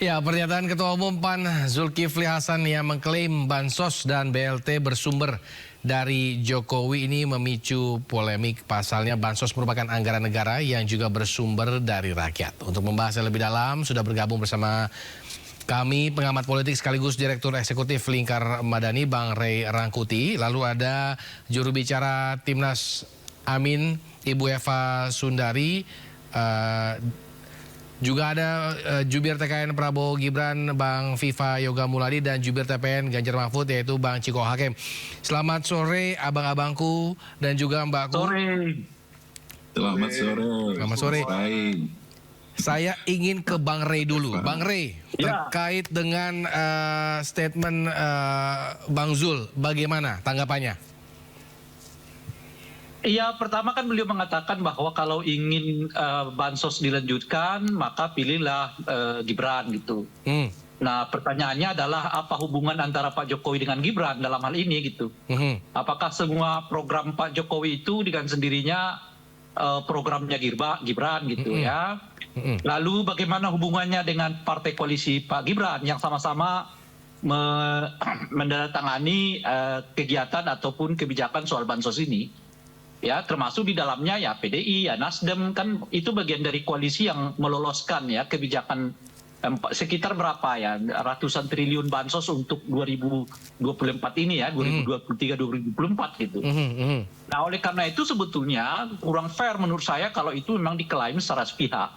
Ya, pernyataan Ketua Umum PAN Zulkifli Hasan yang mengklaim Bansos dan BLT bersumber dari Jokowi ini memicu polemik. Pasalnya Bansos merupakan anggaran negara yang juga bersumber dari rakyat. Untuk membahasnya lebih dalam, sudah bergabung bersama kami pengamat politik sekaligus Direktur Eksekutif Lingkar Madani, Bang Ray Rangkuti. Lalu ada juru bicara Timnas Amin, Ibu Eva Sundari. Juga ada jubir TKN Prabowo Gibran, Bang Viva Yoga Muladi, dan jubir TPN Ganjar Mahfud, yaitu Bang Ciko Hakim. Selamat sore abang-abangku dan juga mbakku. Selamat sore. Selamat sore. Saya ingin ke Bang Ray dulu. Bang Ray, terkait dengan statement Bang Zul, bagaimana tanggapannya? Iya, pertama kan beliau mengatakan bahwa kalau ingin bansos dilanjutkan, maka pilihlah Gibran gitu. Nah, pertanyaannya adalah apa hubungan antara Pak Jokowi dengan Gibran dalam hal ini gitu. Apakah semua program Pak Jokowi itu dengan sendirinya programnya Gibran gitu ya. Lalu bagaimana hubungannya dengan partai koalisi Pak Gibran yang sama-sama menandatangani kegiatan ataupun kebijakan soal bansos ini? Ya, termasuk di dalamnya ya PDI, ya Nasdem, kan itu bagian dari koalisi yang meloloskan ya kebijakan sekitar berapa ya, ratusan triliun bansos untuk 2024 ini ya, 2023-2024 gitu. Nah, oleh karena itu sebetulnya kurang fair menurut saya kalau itu memang diklaim secara sepihak,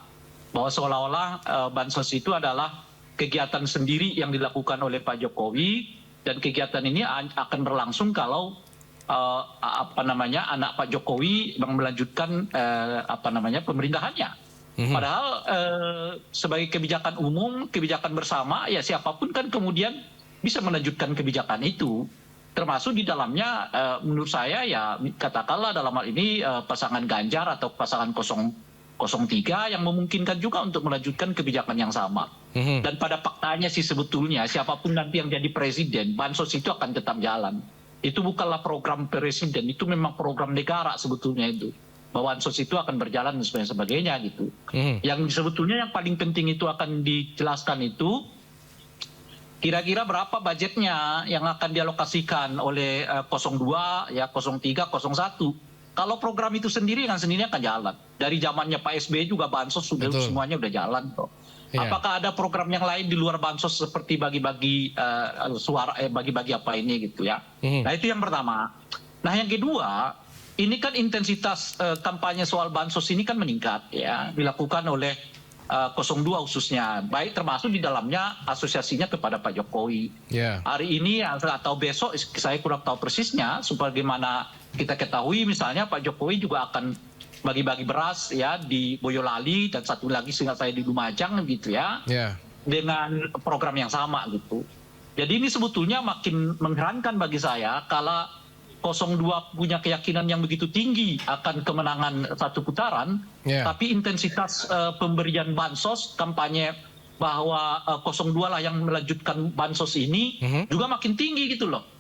bahwa seolah-olah bansos itu adalah kegiatan sendiri yang dilakukan oleh Pak Jokowi, dan kegiatan ini akan berlangsung kalau anak Pak Jokowi melanjutkan pemerintahannya. Padahal sebagai kebijakan umum, kebijakan bersama, ya siapapun kan kemudian bisa melanjutkan kebijakan itu. Termasuk di dalamnya menurut saya ya katakanlah dalam hal ini pasangan Ganjar atau pasangan 03 yang memungkinkan juga untuk melanjutkan kebijakan yang sama. Dan pada faktanya sih sebetulnya siapapun nanti yang jadi presiden, bansos itu akan tetap jalan. Itu bukanlah program presiden, itu memang program negara sebetulnya itu. Bahwa bansos itu akan berjalan dan sebagainya gitu. Yang sebetulnya yang paling penting itu akan dijelaskan itu, kira-kira berapa budgetnya yang akan dialokasikan oleh 02, ya 03, 01. Kalau program itu sendiri kan sendirinya akan jalan. Dari zamannya Pak SBY juga bansos sudah semuanya udah jalan kok. Apakah ada program yang lain di luar bansos seperti bagi-bagi suara, bagi-bagi apa ini gitu ya. Nah itu yang pertama. Nah yang kedua, ini kan intensitas kampanye soal bansos ini kan meningkat ya, dilakukan oleh 02 khususnya, baik termasuk di dalamnya asosiasinya kepada Pak Jokowi. Hari ini atau besok saya kurang tahu persisnya, sebagaimana kita ketahui misalnya Pak Jokowi juga akan bagi-bagi beras ya di Boyolali, dan satu lagi seingat saya di Lumajang gitu ya, dengan program yang sama gitu. Jadi ini sebetulnya makin mengherankan bagi saya kalau 02 punya keyakinan yang begitu tinggi akan kemenangan satu putaran, tapi intensitas pemberian bansos, kampanye bahwa 02 lah yang melanjutkan bansos ini juga makin tinggi gitu loh.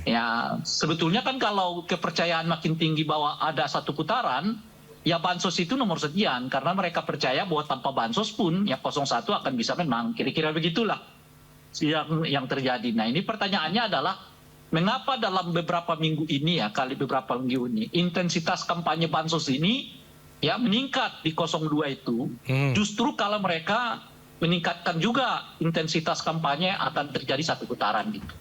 Ya, sebetulnya kan kalau kepercayaan makin tinggi bahwa ada satu putaran, ya bansos itu nomor sekian, karena mereka percaya bahwa tanpa bansos pun ya 01 akan bisa menang. Kira-kira begitulah yang terjadi. Nah, ini pertanyaannya adalah mengapa dalam beberapa minggu ini ya, beberapa minggu ini intensitas kampanye bansos ini ya meningkat di 02 itu. Justru kalau mereka meningkatkan juga intensitas kampanye akan terjadi satu putaran gitu.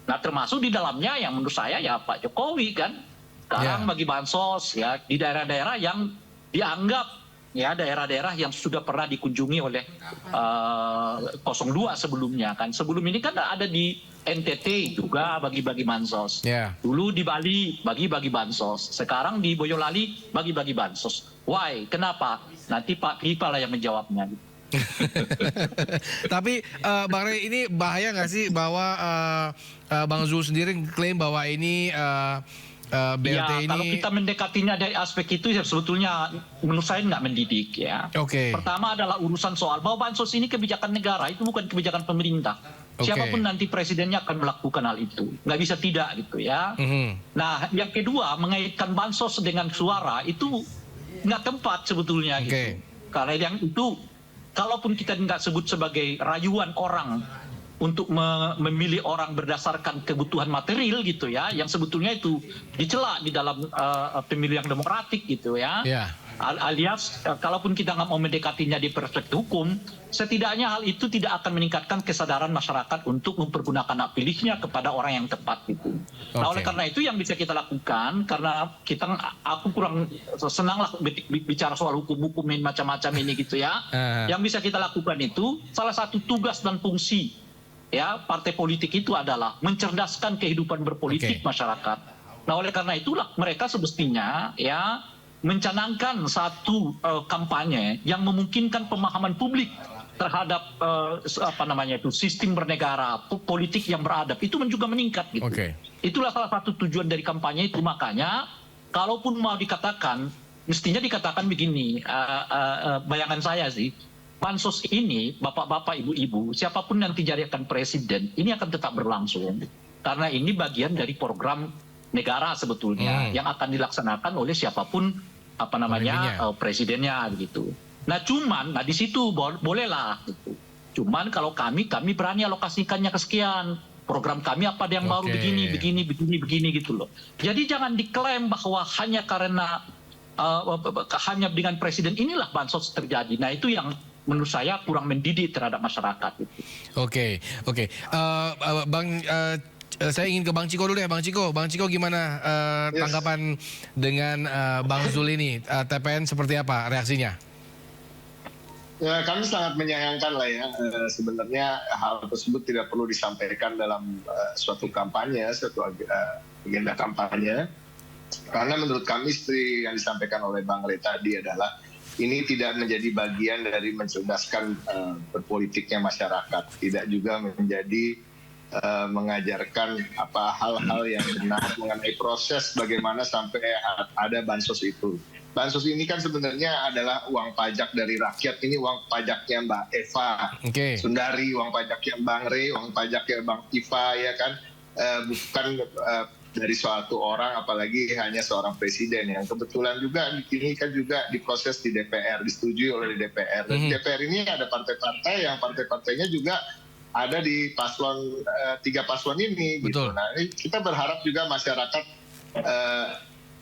Nah, termasuk di dalamnya yang menurut saya ya Pak Jokowi kan sekarang bagi bansos ya di daerah-daerah yang dianggap ya daerah-daerah yang sudah pernah dikunjungi oleh 02 sebelumnya kan. Sebelum ini kan ada di NTT juga bagi-bagi bansos. Dulu di Bali bagi-bagi bansos. Sekarang di Boyolali bagi-bagi bansos. Why? Kenapa? Nanti Pak Pipa lah yang menjawabnya. Tapi Bang Ray, ini bahaya nggak sih bahwa Bang Zul sendiri klaim bahwa ini BLT ini... Kalau kita mendekatinya dari aspek itu ya sebetulnya menurut saya nggak mendidik ya. Pertama adalah urusan soal bahwa bansos ini kebijakan negara, itu bukan kebijakan pemerintah. Siapapun nanti presidennya akan melakukan hal itu, nggak bisa tidak gitu ya. Nah yang kedua, mengaitkan bansos dengan suara itu nggak tepat sebetulnya gitu. Karena yang itu kalaupun kita nggak sebut sebagai rayuan orang untuk memilih orang berdasarkan kebutuhan material gitu ya, yang sebetulnya itu dicela di dalam pemilu yang demokratik gitu ya. Ya. Alias kalaupun kita nggak mau mendekatinya di perspektif hukum, setidaknya hal itu tidak akan meningkatkan kesadaran masyarakat untuk mempergunakan hak pilihnya kepada orang yang tepat gitu. Nah, oleh karena itu yang bisa kita lakukan, karena aku kurang senang lah bicara soal hukum-hukumin macam-macam ini gitu ya. Yang bisa kita lakukan itu salah satu tugas dan fungsi ya partai politik itu adalah mencerdaskan kehidupan berpolitik masyarakat. Nah, oleh karena itulah mereka semestinya ya mencanangkan satu kampanye yang memungkinkan pemahaman publik terhadap sistem bernegara, politik yang beradab itu juga meningkat gitu. Itulah salah satu tujuan dari kampanye itu. Makanya kalaupun mau dikatakan, mestinya dikatakan begini, bayangan saya sih, bansos ini, bapak-bapak, ibu-ibu, siapapun nanti jadikan presiden, ini akan tetap berlangsung. Karena ini bagian dari program negara sebetulnya yang akan dilaksanakan oleh siapapun presidennya gitu. Nah di situ bolehlah gitu. Cuman kalau kami berani alokasikannya ke sekian. Program kami apa yang baru begini gitu loh. Jadi jangan diklaim bahwa hanya karena hanya dengan presiden inilah bansos terjadi. Nah itu yang menurut saya kurang mendidik terhadap masyarakat gitu. Oke. Saya ingin ke Bang Ciko dulu ya, Bang Ciko gimana tanggapan dengan Bang Zul ini? TPN seperti apa reaksinya? Ya, kami sangat menyayangkan lah ya. Sebenarnya hal tersebut tidak perlu disampaikan dalam suatu kampanye, suatu agenda kampanye. Karena menurut kami seperti yang disampaikan oleh Bang Rey tadi adalah ini tidak menjadi bagian dari mencerdaskan berpolitiknya masyarakat, tidak juga menjadi mengajarkan hal-hal yang benar mengenai proses bagaimana sampai ada bansos itu. Bansos ini kan sebenarnya adalah uang pajak dari rakyat. Ini uang pajaknya Mbak Eva Sundari, uang pajaknya Bang Rey, uang pajaknya Bang Iva ya kan, bukan dari suatu orang, apalagi hanya seorang presiden yang kebetulan juga ini kan juga diproses di DPR, disetujui oleh DPR. Dan DPR ini ada partai-partai yang partai-partainya juga ada di paslon 3 paslon ini. Gitu. Nah, ini kita berharap juga masyarakat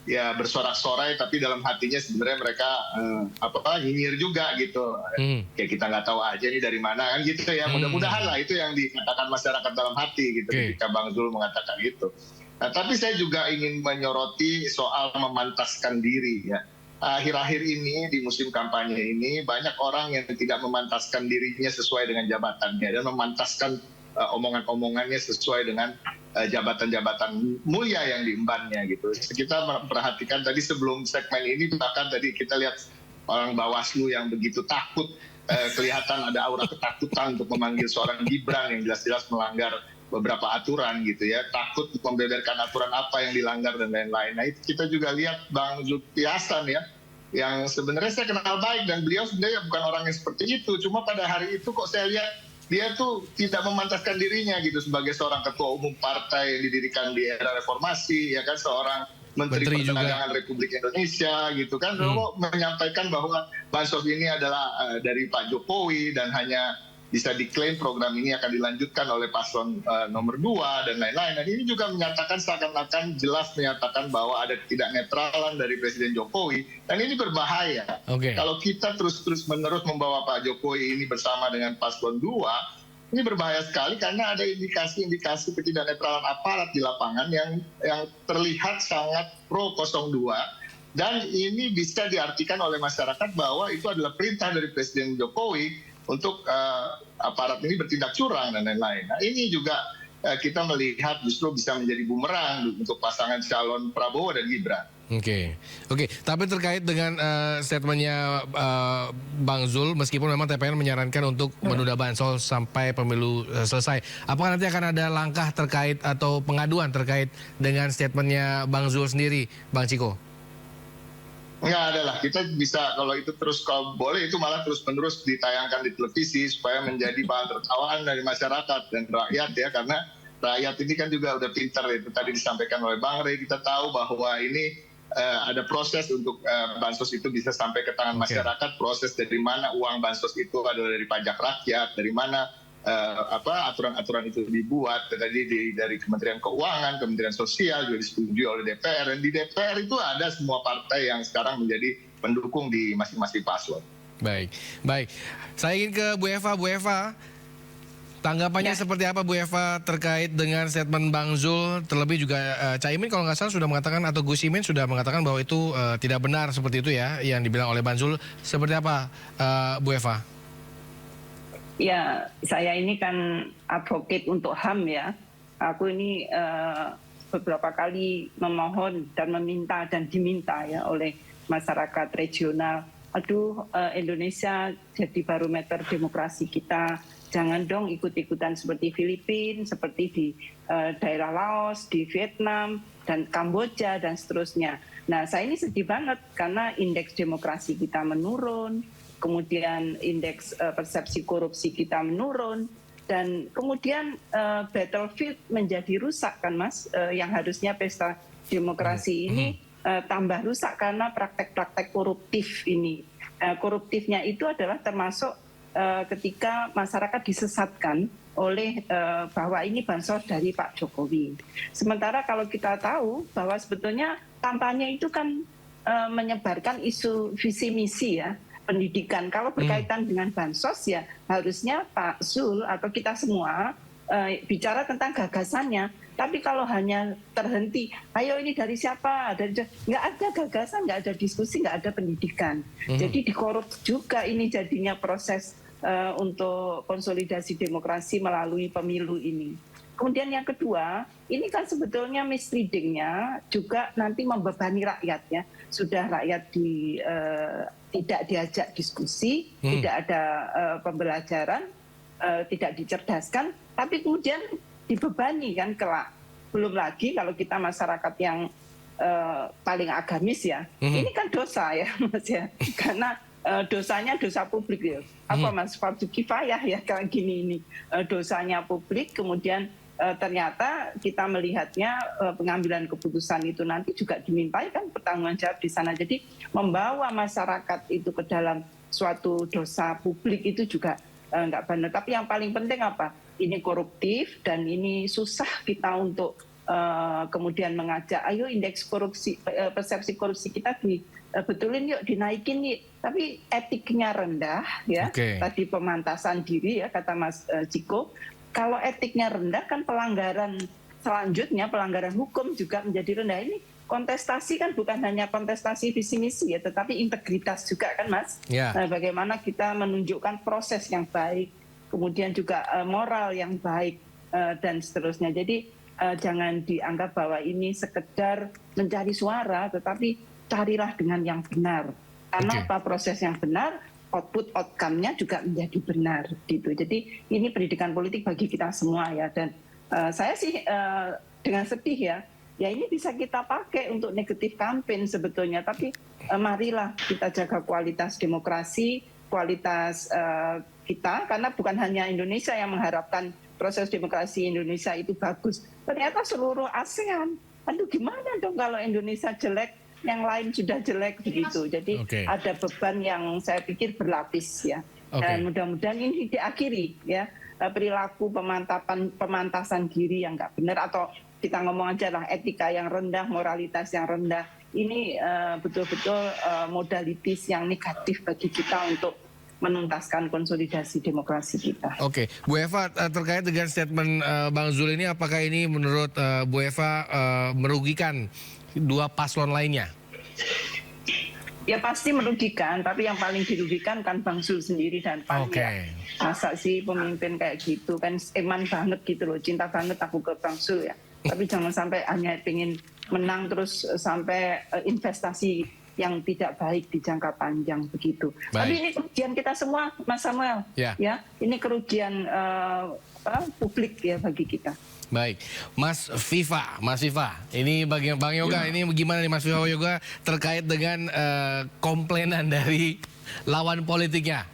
ya bersorak-sorai, tapi dalam hatinya sebenarnya mereka nyinyir juga gitu. Kayak kita nggak tahu aja nih dari mana kan gitu ya. Mudah-mudahan lah itu yang dikatakan masyarakat dalam hati gitu ketika Bang Zul mengatakan itu. Nah, tapi saya juga ingin menyoroti soal memantaskan diri ya. Akhir-akhir ini di musim kampanye ini banyak orang yang tidak memantaskan dirinya sesuai dengan jabatannya dan memantaskan omongan-omongannya sesuai dengan jabatan-jabatan mulia yang diembannya gitu. Kita memperhatikan tadi sebelum segmen ini, bahkan tadi kita lihat orang Bawaslu yang begitu takut, kelihatan ada aura ketakutan untuk memanggil seorang Gibran yang jelas-jelas melanggar beberapa aturan gitu ya, takut membeberkan aturan apa yang dilanggar dan lain-lain. Nah itu kita juga lihat Bang Zulkifli Hasan ya, yang sebenarnya saya kenal baik dan beliau sebenarnya bukan orang yang seperti itu. Cuma pada hari itu kok saya lihat dia tuh tidak memantaskan dirinya gitu sebagai seorang ketua umum partai yang didirikan di era reformasi ya kan, seorang Menteri Perdagangan Republik Indonesia gitu kan, kok menyampaikan bahwa bansos ini adalah dari Pak Jokowi dan hanya bisa diklaim program ini akan dilanjutkan oleh paslon nomor 2 dan lain-lain. Dan ini juga menyatakan seakan-akan jelas menyatakan bahwa ada ketidaknetralan dari Presiden Jokowi, dan ini berbahaya. Kalau kita terus-terus menerus membawa Pak Jokowi ini bersama dengan paslon 2, ini berbahaya sekali karena ada indikasi-indikasi ketidaknetralan aparat di lapangan yang terlihat sangat pro 02. Dan ini bisa diartikan oleh masyarakat bahwa itu adalah perintah dari Presiden Jokowi untuk aparat ini bertindak curang dan lain-lain. Nah ini juga kita melihat justru bisa menjadi bumerang untuk pasangan calon Prabowo dan Gibran. Oke. Tapi terkait dengan statementnya Bang Zul, meskipun memang TPN menyarankan untuk menunda bansos sampai pemilu selesai, apakah nanti akan ada langkah terkait atau pengaduan terkait dengan statementnya Bang Zul sendiri, Bang Ciko? Enggak ada lah, kita bisa kalau itu terus, kalau boleh itu malah terus-menerus ditayangkan di televisi supaya menjadi bahan tertawaan dari masyarakat dan rakyat ya, karena rakyat ini kan juga udah pintar, itu tadi disampaikan oleh Bang Rey, kita tahu bahwa ini ada proses untuk bansos itu bisa sampai ke tangan masyarakat. Proses dari mana uang bansos itu adalah dari pajak rakyat, dari mana aturan-aturan itu dibuat tadi dari Kementerian Keuangan, Kementerian Sosial juga disetujui oleh DPR, dan di DPR itu ada semua partai yang sekarang menjadi pendukung di masing-masing paslon. Baik, baik. Saya ingin ke Bu Eva. Bu Eva, tanggapannya seperti apa Bu Eva terkait dengan statement Bang Zul, terlebih juga Caimin kalau nggak salah sudah mengatakan, atau Gus Imin sudah mengatakan bahwa itu tidak benar seperti itu ya, yang dibilang oleh Bang Zul. Seperti apa Bu Eva? Ya, saya ini kan advocate untuk HAM ya. Aku ini beberapa kali memohon dan meminta dan diminta ya oleh masyarakat regional. Aduh, Indonesia jadi barometer demokrasi kita. Jangan dong ikut-ikutan seperti Filipina, seperti di daerah Laos, di Vietnam, dan Kamboja, dan seterusnya. Nah, saya ini sedih banget karena indeks demokrasi kita menurun, kemudian indeks persepsi korupsi kita menurun, dan kemudian battlefield menjadi rusak kan Mas, yang harusnya pesta demokrasi ini tambah rusak karena praktek-praktek koruptif ini. Koruptifnya itu adalah termasuk ketika masyarakat disesatkan oleh bahwa ini bansos dari Pak Jokowi. Sementara kalau kita tahu bahwa sebetulnya kampanye itu kan menyebarkan isu visi misi ya, pendidikan. Kalau berkaitan dengan bansos ya harusnya Pak Zul atau kita semua bicara tentang gagasannya. Tapi kalau hanya terhenti, ayo ini dari siapa, nggak ada gagasan, nggak ada diskusi, nggak ada pendidikan. Jadi dikorup juga ini jadinya proses untuk konsolidasi demokrasi melalui pemilu ini. Kemudian yang kedua, ini kan sebetulnya misleadingnya juga nanti membebani rakyat ya. Sudah rakyat tidak diajak diskusi, tidak ada pembelajaran, tidak dicerdaskan, tapi kemudian dibebani kan kelak. Belum lagi kalau kita masyarakat yang paling agamis ya, ini kan dosa ya Mas ya, karena dosanya dosa publik ya. Apa Mas, fardu kifayah ya kayak gini ini, dosanya publik, kemudian ternyata kita melihatnya pengambilan keputusan itu nanti juga dimintai kan pertanggungan jawab di sana. Jadi membawa masyarakat itu ke dalam suatu dosa publik itu juga nggak benar. Tapi yang paling penting apa? Ini koruptif dan ini susah kita untuk kemudian mengajak, ayo indeks korupsi, persepsi korupsi kita dibetulin yuk, dinaikin yuk. Tapi etiknya rendah ya. Tadi pemantasan diri ya kata Mas Ciko. Kalau etiknya rendah kan pelanggaran selanjutnya, pelanggaran hukum juga menjadi rendah. Ini kontestasi kan bukan hanya kontestasi visi misi ya, tetapi integritas juga kan Mas. Nah, bagaimana kita menunjukkan proses yang baik, kemudian juga moral yang baik dan seterusnya. Jadi jangan dianggap bahwa ini sekedar mencari suara, tetapi carilah dengan yang benar. Karena apa proses yang benar, outcome-nya juga menjadi benar gitu. Jadi ini pendidikan politik bagi kita semua ya. Dan saya sih dengan sedih ya ini bisa kita pakai untuk negatif campaign sebetulnya. Tapi marilah kita jaga kualitas demokrasi, kualitas kita, karena bukan hanya Indonesia yang mengharapkan proses demokrasi Indonesia itu bagus. Ternyata seluruh ASEAN. Aduh gimana dong kalau Indonesia jelek, yang lain sudah jelek begitu. Jadi ada beban yang saya pikir berlapis ya. Dan mudah-mudahan ini diakhiri ya, perilaku pemantasan diri yang nggak benar, atau kita ngomong aja lah etika yang rendah, moralitas yang rendah. Ini betul-betul modalitis yang negatif bagi kita untuk menuntaskan konsolidasi demokrasi kita. Bu Eva, terkait dengan statement Bang Zul ini, apakah ini menurut Bu Eva merugikan dua paslon lainnya? Ya pasti merugikan, tapi yang paling dirugikan kan Bang Zul sendiri dan PAN. Masa sih pemimpin kayak gitu kan, eman banget gitu loh, cinta banget aku ke Bang Zul ya. Tapi jangan sampai hanya ingin menang terus sampai investasi yang tidak baik di jangka panjang begitu. Tapi ini kerugian kita semua, Mas Samuel. Ya, ini kerugian publik ya bagi kita. Baik, Mas Viva, ini bagi Bang Yoga, ini gimana nih Mas Viva Yoga terkait dengan komplainan dari lawan politiknya?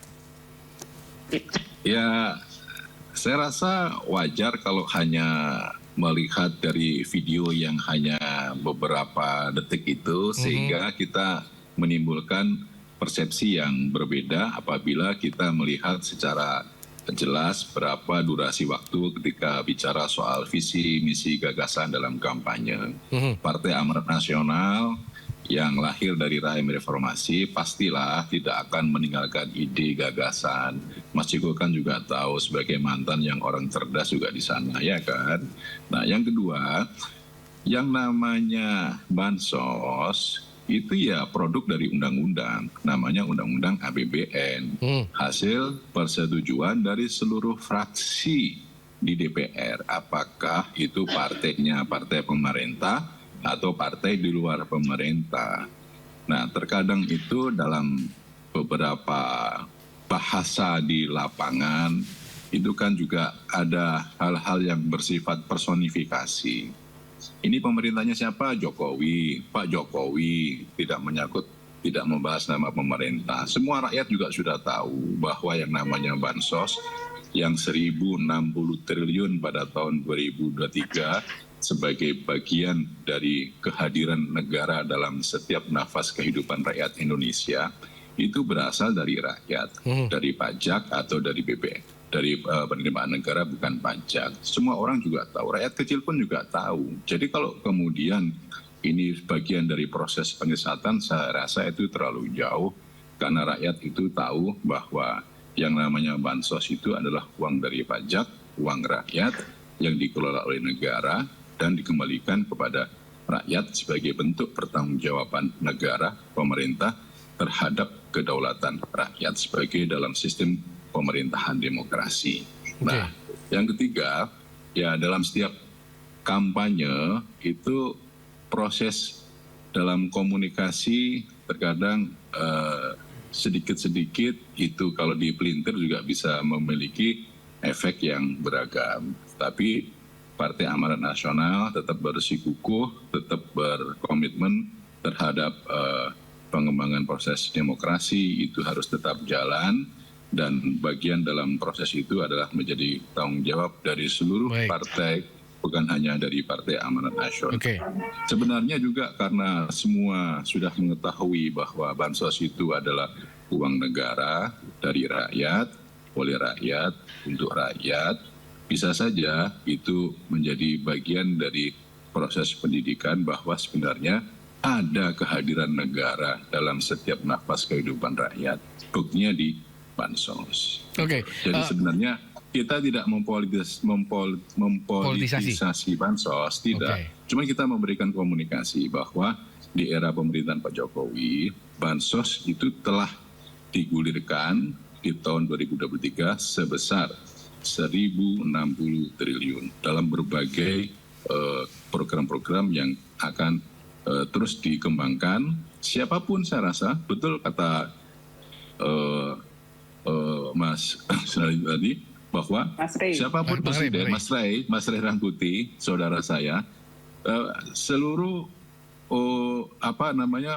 Ya, saya rasa wajar kalau hanya melihat dari video yang hanya beberapa detik itu sehingga kita menimbulkan persepsi yang berbeda apabila kita melihat secara jelas berapa durasi waktu ketika bicara soal visi, misi, gagasan dalam kampanye. Partai Amanat Nasional yang lahir dari rahim reformasi pastilah tidak akan meninggalkan ide, gagasan. Mas Ciko kan juga tahu sebagai mantan yang orang cerdas juga di sana, ya kan? Nah, yang kedua, yang namanya bansos itu ya produk dari undang-undang, namanya Undang-Undang APBN, hasil persetujuan dari seluruh fraksi di DPR, apakah itu partainya partai pemerintah atau partai di luar pemerintah. Nah, terkadang itu dalam beberapa bahasa di lapangan itu kan juga ada hal-hal yang bersifat personifikasi. Ini pemerintahnya siapa? Jokowi. Pak Jokowi, tidak menyangkut, tidak membahas nama pemerintah. Semua rakyat juga sudah tahu bahwa yang namanya bansos yang 1.060 triliun pada tahun 2023 sebagai bagian dari kehadiran negara dalam setiap nafas kehidupan rakyat Indonesia itu berasal dari rakyat, dari pajak atau dari BPN. Dari penerimaan negara bukan pajak. Semua orang juga tahu, rakyat kecil pun juga tahu. Jadi kalau kemudian ini bagian dari proses pengesatan, saya rasa itu terlalu jauh karena rakyat itu tahu bahwa yang namanya bansos itu adalah uang dari pajak, uang rakyat yang dikelola oleh negara dan dikembalikan kepada rakyat sebagai bentuk pertanggungjawaban negara, pemerintah terhadap kedaulatan rakyat sebagai dalam sistem pemerintahan demokrasi. Nah, yang ketiga, ya dalam setiap kampanye itu proses dalam komunikasi terkadang sedikit-sedikit itu kalau dipelintir juga bisa memiliki efek yang beragam. Tapi Partai Amanat Nasional tetap bersikukuh, tetap berkomitmen terhadap pengembangan proses demokrasi itu harus tetap jalan. Dan bagian dalam proses itu adalah menjadi tanggung jawab dari seluruh partai, bukan hanya dari Partai Amanat Nasional. Sebenarnya juga karena semua sudah mengetahui bahwa bansos itu adalah uang negara dari rakyat, oleh rakyat, untuk rakyat, bisa saja itu menjadi bagian dari proses pendidikan bahwa sebenarnya ada kehadiran negara dalam setiap nafas kehidupan rakyat. Buktinya di bansos. Jadi sebenarnya kita tidak mempolitisasi bansos, tidak. Cuma kita memberikan komunikasi bahwa di era pemerintahan Pak Jokowi, bansos itu telah digulirkan di tahun 2023 sebesar 1.060 triliun dalam berbagai program-program yang akan terus dikembangkan. Siapapun saya rasa, betul kata Mas Ray tadi bahwa siapapun presiden, Mas Ray Rangkuti, saudara saya, seluruh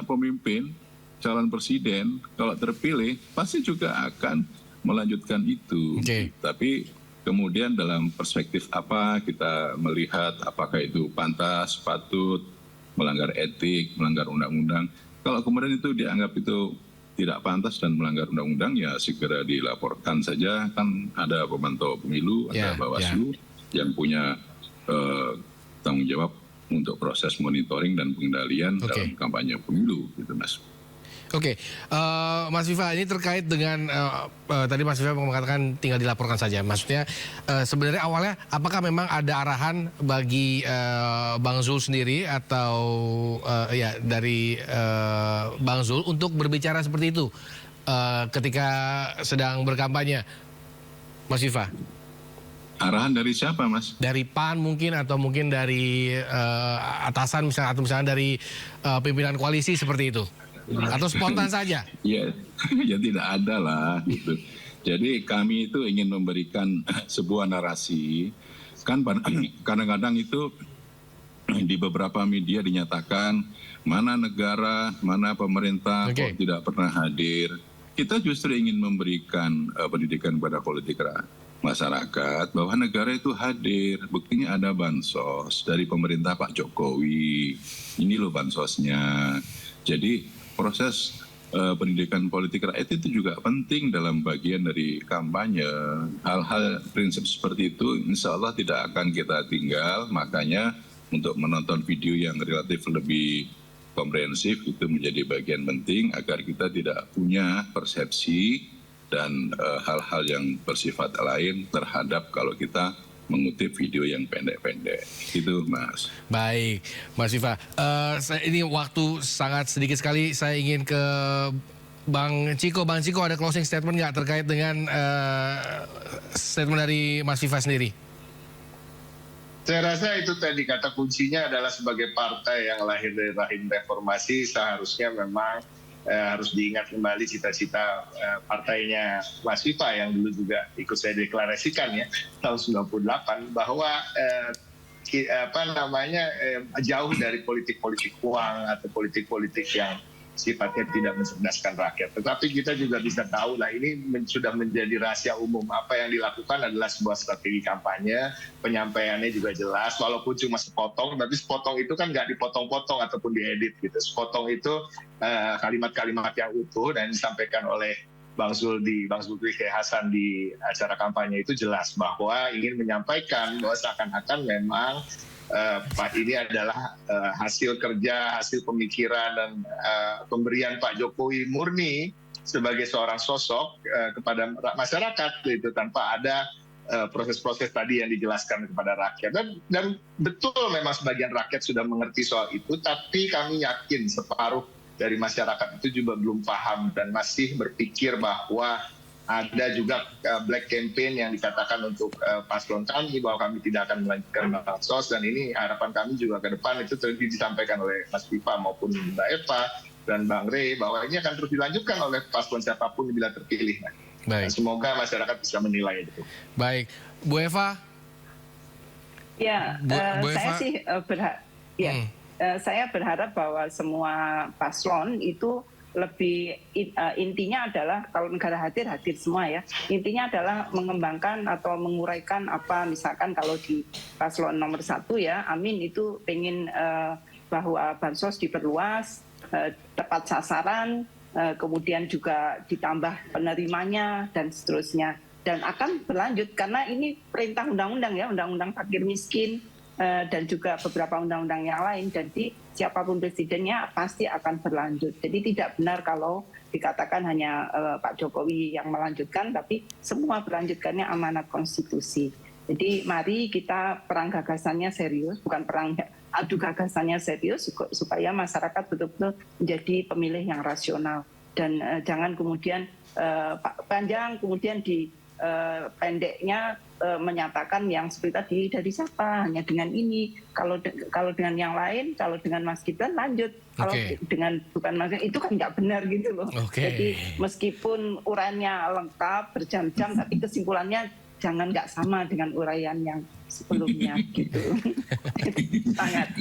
pemimpin calon presiden kalau terpilih pasti juga akan melanjutkan itu. Tapi kemudian dalam perspektif apa kita melihat apakah itu pantas, patut, melanggar etik, melanggar undang-undang. Kalau kemudian itu dianggap itu tidak pantas dan melanggar undang-undang, ya segera dilaporkan saja. Kan ada pemantau pemilu, ada Bawaslu yang punya tanggung jawab untuk proses monitoring dan pengendalian dalam kampanye pemilu, gitu Mas. Mas Viva, ini terkait dengan tadi Mas Viva mengatakan tinggal dilaporkan saja. Maksudnya sebenarnya awalnya apakah memang ada arahan bagi Bang Zul sendiri atau dari Bang Zul untuk berbicara seperti itu ketika sedang berkampanye, Mas Viva? Arahan dari siapa, Mas? Dari PAN mungkin atau mungkin dari atasan misalnya, atau misalnya dari pimpinan koalisi seperti itu? Atau spontan saja? Ya tidak ada lah gitu. Jadi kami itu ingin memberikan sebuah narasi. Kan kadang-kadang itu di beberapa media dinyatakan mana negara, mana pemerintah kok tidak pernah hadir. Kita justru ingin memberikan pendidikan pada politik masyarakat bahwa negara itu hadir. Buktinya ada bansos dari pemerintah Pak Jokowi. Ini loh bansosnya. Jadi proses pendidikan politik rakyat itu juga penting dalam bagian dari kampanye. Hal-hal prinsip seperti itu insya Allah tidak akan kita tinggal. Makanya untuk menonton video yang relatif lebih komprehensif itu menjadi bagian penting agar kita tidak punya persepsi dan hal-hal yang bersifat lain terhadap kalau kita mengutip video yang pendek-pendek. Itu Mas. Baik, Mas Viva. Ini waktu sangat sedikit sekali. Saya ingin ke Bang Ciko. Bang Ciko, ada closing statement nggak terkait dengan statement dari Mas Viva sendiri? Saya rasa itu tadi kata kuncinya adalah sebagai partai yang lahir dari rahim reformasi seharusnya memang harus diingat kembali cita-cita partainya Mas Viva yang dulu juga ikut saya deklarasikan ya tahun 98 bahwa jauh dari politik-politik uang atau politik-politik yang sifatnya tidak mencerdaskan rakyat. Tetapi kita juga bisa tahu lah ini sudah menjadi rahasia umum. Apa yang dilakukan adalah sebuah strategi kampanye, penyampaiannya juga jelas, walaupun cuma sepotong, tapi sepotong itu kan nggak dipotong-potong ataupun diedit gitu. Sepotong itu kalimat-kalimat yang utuh dan disampaikan oleh Bang Zulkifli Hasan di acara kampanye itu jelas bahwa ingin menyampaikan bahwa seakan-akan memang ini adalah hasil kerja, hasil pemikiran dan pemberian Pak Jokowi murni sebagai seorang sosok kepada masyarakat itu tanpa ada proses-proses tadi yang dijelaskan kepada rakyat dan betul memang sebagian rakyat sudah mengerti soal itu, tapi kami yakin separuh dari masyarakat itu juga belum paham dan masih berpikir bahwa ada juga black campaign yang dikatakan untuk paslon kami bahwa kami tidak akan melanjutkan bansos, dan ini harapan kami juga ke depan itu tadi disampaikan oleh Mas Viva maupun Mbak Eva dan Bang Rey bahwa ini akan terus dilanjutkan oleh paslon siapapun bila terpilih. Baik. Semoga masyarakat bisa menilai itu. Baik, Bu Eva. Ya, saya sih saya berharap bahwa semua paslon itu lebih intinya adalah kalau negara hadir semua ya. Intinya adalah mengembangkan atau menguraikan apa, misalkan kalau di paslon nomor 1 ya, Amin itu pengen bahwa bansos diperluas, tepat sasaran, kemudian juga ditambah penerimanya dan seterusnya. Dan akan berlanjut karena ini perintah undang-undang ya, undang-undang fakir miskin dan juga beberapa undang-undang yang lain. Jadi siapapun presidennya pasti akan berlanjut. Jadi tidak benar kalau dikatakan hanya Pak Jokowi yang melanjutkan, tapi semua berlanjutkannya amanat konstitusi. Jadi mari kita perang gagasannya serius, bukan perang adu gagasannya serius, supaya masyarakat betul-betul menjadi pemilih yang rasional. Dan jangan kemudian panjang kemudian di pendeknya menyatakan yang seperti tadi dari siapa, hanya dengan ini, kalau dengan yang lain, kalau dengan Mas Gibran lanjut, kalau dengan bukan Mas Gibran itu kan nggak benar gitu loh. Jadi meskipun uraiannya lengkap berjam-jam, tapi kesimpulannya jangan nggak sama dengan uraian yang sebelumnya gitu. Sangat.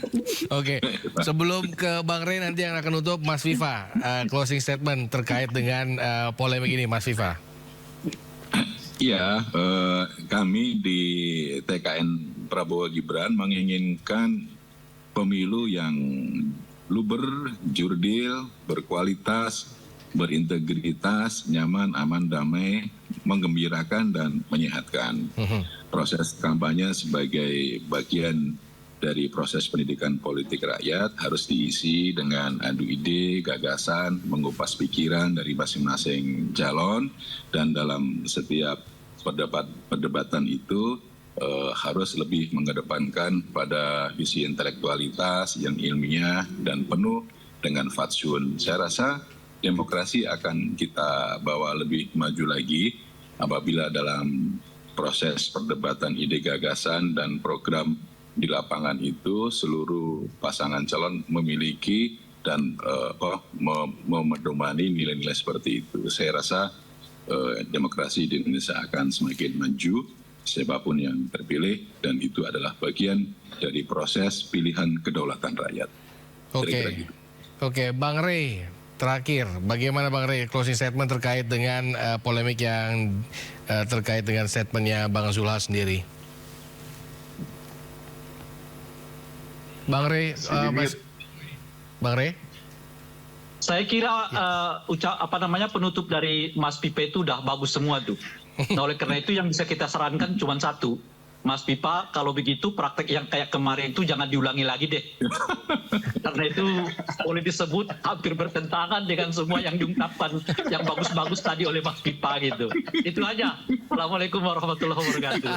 Oke, sebelum ke Bang Rey nanti yang akan nutup, Mas Viva, closing statement terkait dengan polemik ini, Mas Viva. Ya, kami di TKN Prabowo Gibran menginginkan pemilu yang luber, jurdil, berkualitas, berintegritas, nyaman, aman, damai, menggembirakan dan menyehatkan. Proses kampanye sebagai bagian dari proses pendidikan politik rakyat harus diisi dengan adu ide, gagasan, mengupas pikiran dari masing-masing calon, dan dalam setiap perdebatan itu harus lebih mengedepankan pada visi intelektualitas yang ilmiah dan penuh dengan fatsun. Saya rasa demokrasi akan kita bawa lebih maju lagi apabila dalam proses perdebatan ide gagasan dan program di lapangan itu seluruh pasangan calon memiliki dan memedomani nilai-nilai seperti itu. Saya rasa demokrasi di Indonesia akan semakin maju siapapun yang terpilih, dan itu adalah bagian dari proses pilihan kedaulatan rakyat. Oke, Bang Rey, terakhir, bagaimana Bang Rey closing statement terkait dengan polemik yang terkait dengan statementnya Bang Zulhas sendiri. Bang Rey, Bang Rey? Saya kira penutup dari Mas Pipa itu udah bagus semua tuh. Nah, oleh karena itu yang bisa kita sarankan cuma satu. Mas Pipa, kalau begitu praktek yang kayak kemarin itu jangan diulangi lagi deh. Karena itu boleh disebut hampir bertentangan dengan semua yang diungkapkan yang bagus-bagus tadi oleh Mas Pipa gitu. Itu aja. Assalamualaikum warahmatullahi wabarakatuh.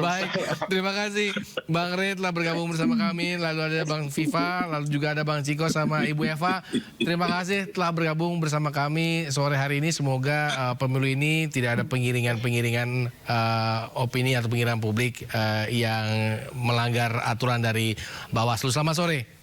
Baik, terima kasih Bang Rey telah bergabung bersama kami. Lalu ada Bang Viva, lalu juga ada Bang Ciko sama Ibu Eva. Terima kasih telah bergabung bersama kami sore hari ini. Semoga pemilu ini tidak ada pengiringan opini atau pengiriman publik yang melanggar aturan dari Bawaslu. Selamat sore.